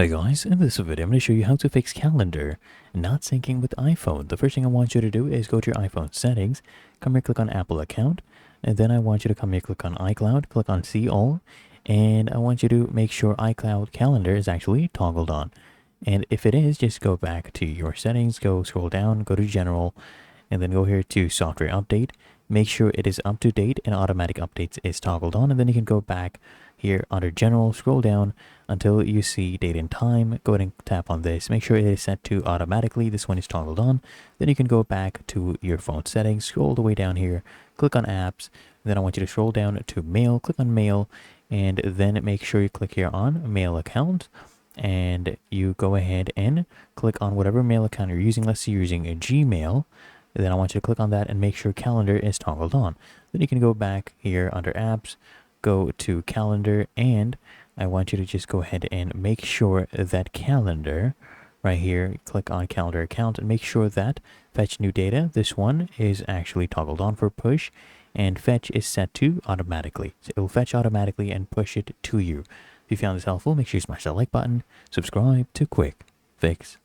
Hi guys, in this video I'm going to show you how to fix calendar not syncing with iPhone. The first thing I want you to do is go to your iPhone settings, come here, click on Apple account, and then I want you to come here, click on iCloud, click on see all, and I want you to make sure iCloud calendar is actually toggled on. And if it is, just go back to your settings, go scroll down, go to general, and then go here to software update. Make sure it is up to date and automatic updates is toggled on, and then you can go back here under general, scroll down until you see date and time. Go ahead and tap on this, make sure it is set to automatically. This one is toggled on. Then you can go back to your phone settings, scroll all the way down here, click on apps. Then I want you to scroll down to mail, click on mail, and then make sure you click here on mail account, and you go ahead and click on whatever mail account you're using. Let's say you're using a Gmail. Then I want you to click on that and make sure calendar is toggled on. Then you can go back here under apps, go to calendar, and I want you to just go ahead and make sure that calendar right here, click on calendar account and make sure that fetch new data, this one is actually toggled on for push, and fetch is set to automatically. So it will fetch automatically and push it to you. If you found this helpful, make sure you smash that like button, subscribe to Quick Fix.